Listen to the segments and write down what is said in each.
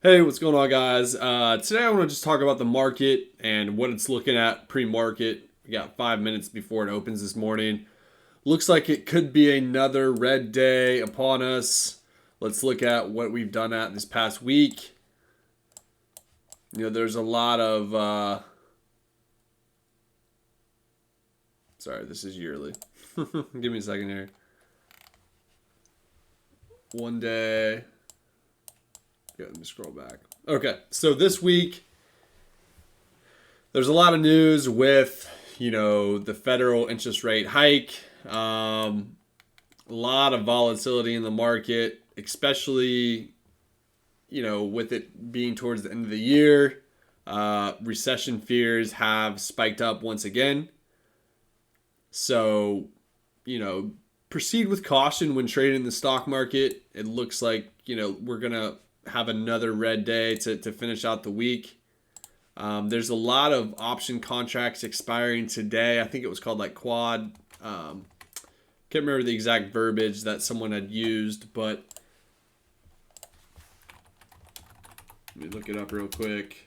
Hey, what's going on, guys? Today I want to just talk about the market and what it's looking at pre-market. We got 5 minutes before it opens this morning. Looks like it could be another red day upon us. Let's look at what we've done at this past week. There's a lot of sorry, this is yearly. Give me a second here. One day. Yeah, let me scroll back. Okay, so this week there's a lot of news with the federal interest rate hike. A lot of volatility in the market, especially with it being towards the end of the year. Recession fears have spiked up once again. So, proceed with caution when trading the stock market. It looks like, we're going to have another red day to finish out the week. There's a lot of option contracts expiring today. I think it was called like quad. Can't remember the exact verbiage that someone had used, but let me look it up real quick.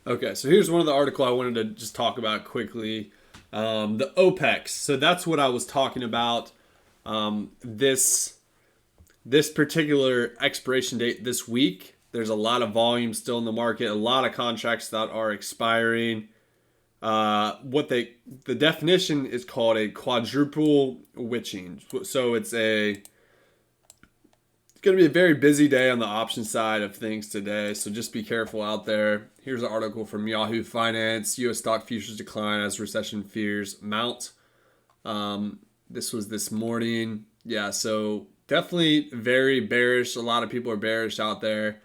Okay, so here's one of the article I wanted to just talk about quickly. The OPEX. So that's what I was talking about. This particular expiration date this week. There's a lot of volume still in the market. A lot of contracts that are expiring. The definition is called a quadruple witching. So it's going to be a very busy day on the option side of things today, so just be careful out there. Here's an article from Yahoo Finance. U.S. stock futures decline as recession fears mount. This was this morning. Yeah, so definitely very bearish. A lot of people are bearish out there.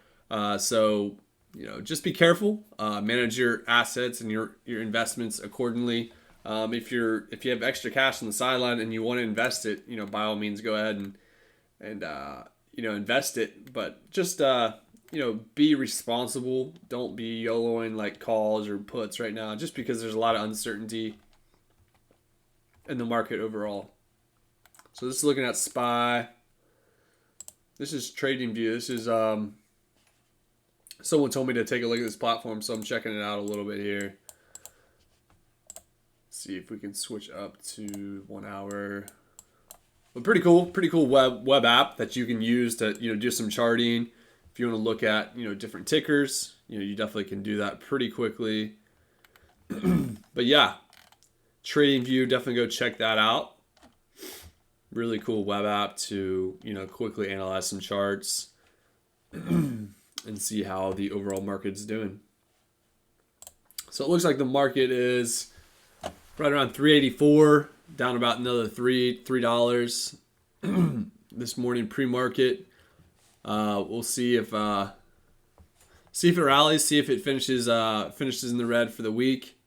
So just be careful. Manage your assets and your investments accordingly. If you have extra cash on the sideline and you want to invest it, by all means go ahead and invest it, but just be responsible. Don't be YOLOing like calls or puts right now, just because there's a lot of uncertainty in the market overall. So this is looking at SPY. This is TradingView. This is someone told me to take a look at this platform, so I'm checking it out a little bit here. See if we can switch up to 1 hour. But pretty cool web app that you can use to do some charting. If you want to look at different tickers, you definitely can do that pretty quickly. But yeah, TradingView, definitely go check that out. Really cool web app to quickly analyze some charts and see how the overall market's doing. So it looks like the market is right around 384. Down about another $3 this morning pre-market. We'll see if it rallies. See if it finishes in the red for the week.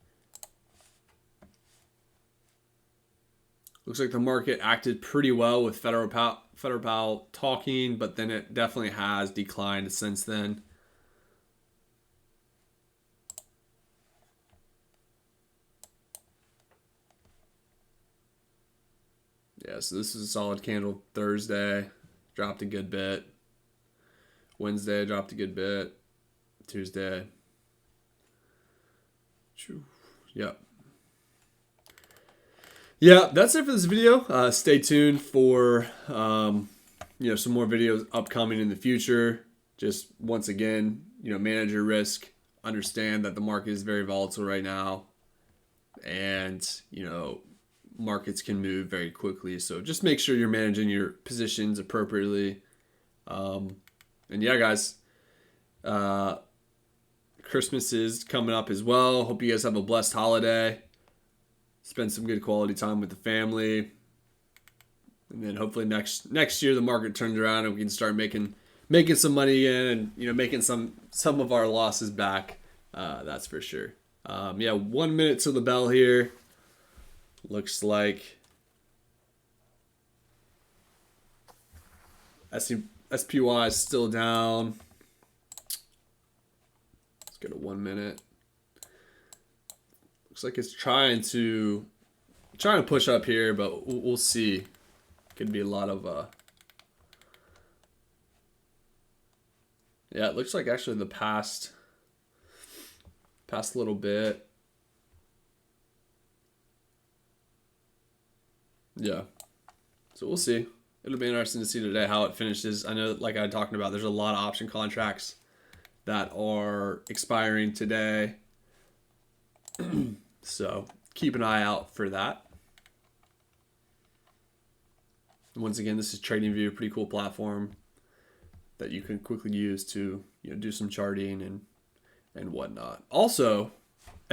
Looks like the market acted pretty well with Federal Powell talking, but then it definitely has declined since then. Yeah, so this is a solid candle. Thursday, dropped a good bit. Wednesday, dropped a good bit. Tuesday. Yep. Yeah, that's it for this video. Stay tuned for some more videos upcoming in the future. Just once again, manage your risk. Understand that the market is very volatile right now. And, markets can move very quickly, so just make sure you're managing your positions appropriately. And yeah, guys, Christmas is coming up as well. Hope you guys have a blessed holiday. Spend some good quality time with the family, and then hopefully next year the market turns around and we can start making some money again, and making some of our losses back. That's for sure. Yeah, 1 minute to the bell here. Looks like SPY is still down. Let's go to 1 minute. Looks like it's trying to push up here, but we'll see. Could be a lot of yeah, it looks like actually the past little bit. Yeah. So we'll see. It'll be interesting to see today how it finishes. I know, like I talked about, there's a lot of option contracts that are expiring today. So keep an eye out for that. Once again, this is TradingView, pretty cool platform that you can quickly use to do some charting and whatnot. Also,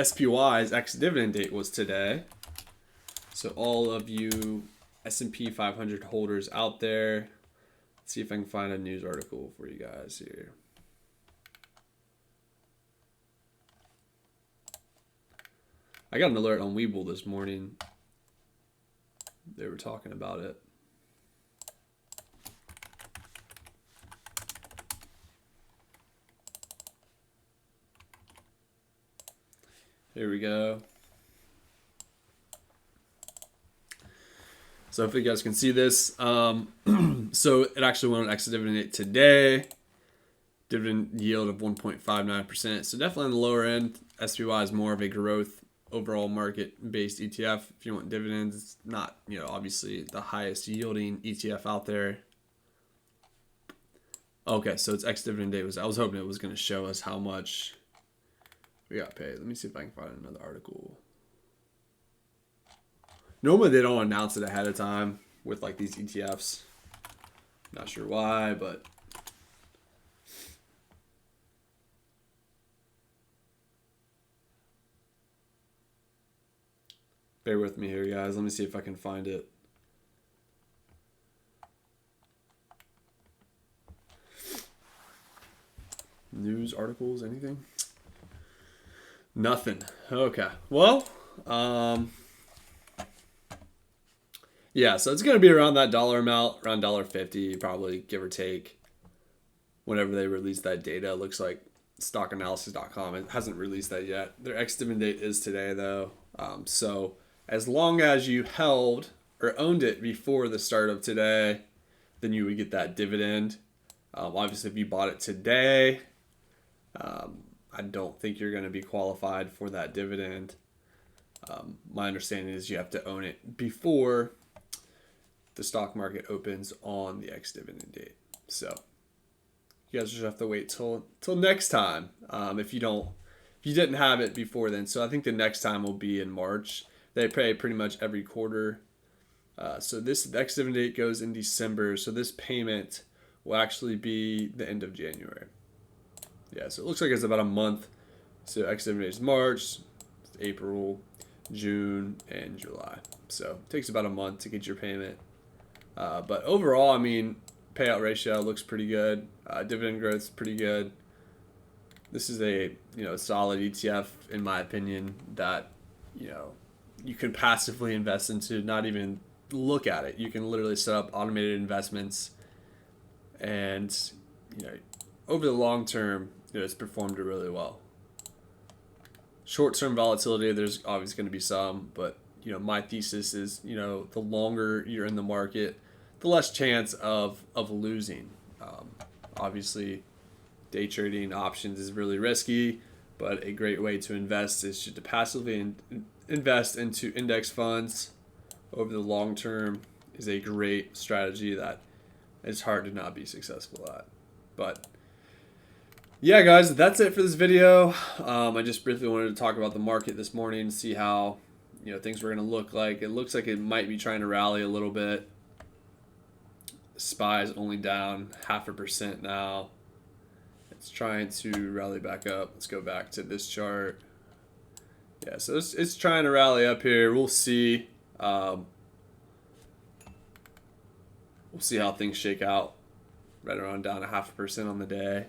SPY's ex-dividend date was today. So all of you S&P 500 holders out there, let's see if I can find a news article for you guys here. I got an alert on Webull this morning. They were talking about it. Here we go. So if you guys can see this, so it actually went on exit dividend date today. Dividend yield of 1.59%. So definitely on the lower end. SPY is more of a growth overall market-based ETF. If you want dividends, it's not, obviously the highest yielding ETF out there. Okay, so its ex-dividend date I was hoping it was going to show us how much we got paid. Let me see if I can find another article. Normally they don't announce it ahead of time with like these ETFs. Not sure why, but bear with me here, guys. Let me see if I can find it. News articles, anything? Nothing. Okay. Well, yeah, so it's going to be around that dollar amount, around $1.50, probably, give or take, whenever they release that data. It looks like stockanalysis.com, it hasn't released that yet. Their ex-dividend date is today, though. So as long as you held or owned it before the start of today, then you would get that dividend. Obviously, if you bought it today, I don't think you're going to be qualified for that dividend. My understanding is you have to own it before the stock market opens on the ex-dividend date. So you guys just have to wait till next time if you didn't have it before then. So I think the next time will be in March. They pay pretty much every quarter. So this ex-dividend date goes in December. So this payment will actually be the end of January. Yeah, so it looks like it's about a month. So ex-dividend date is March, April, June, and July. So it takes about a month to get your payment. But overall, I mean, payout ratio looks pretty good. Dividend growth is pretty good. This is a solid ETF in my opinion that you can passively invest into, not even look at it. You can literally set up automated investments, and over the long term, it's performed really well. Short-term volatility, there's obviously going to be some, but my thesis is the longer you're in the market, the less chance of losing. Obviously, day trading options is really risky, but a great way to invest is to passively invest into index funds over the long term is a great strategy that it's hard to not be successful at. But yeah, guys, that's it for this video. I just briefly wanted to talk about the market this morning, see how things were going to look like. It looks like it might be trying to rally a little bit. SPY is only down 0.5% now. It's trying to rally back up. Let's go back to this chart. Yeah, so it's trying to rally up here. We'll see. We'll see how things shake out. Right around down 0.5% on the day.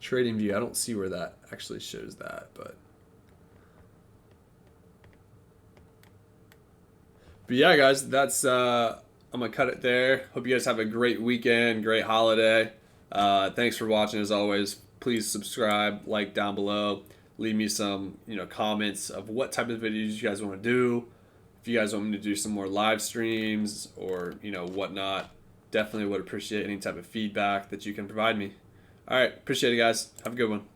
TradingView, I don't see where that actually shows that, but But yeah, guys, that's I'm gonna cut it there. Hope you guys have a great weekend, great holiday. Thanks for watching as always. Please subscribe, like down below. Leave me some comments of what type of videos you guys want to do. If you guys want me to do some more live streams or whatnot, definitely would appreciate any type of feedback that you can provide me. All right, appreciate it, guys. Have a good one.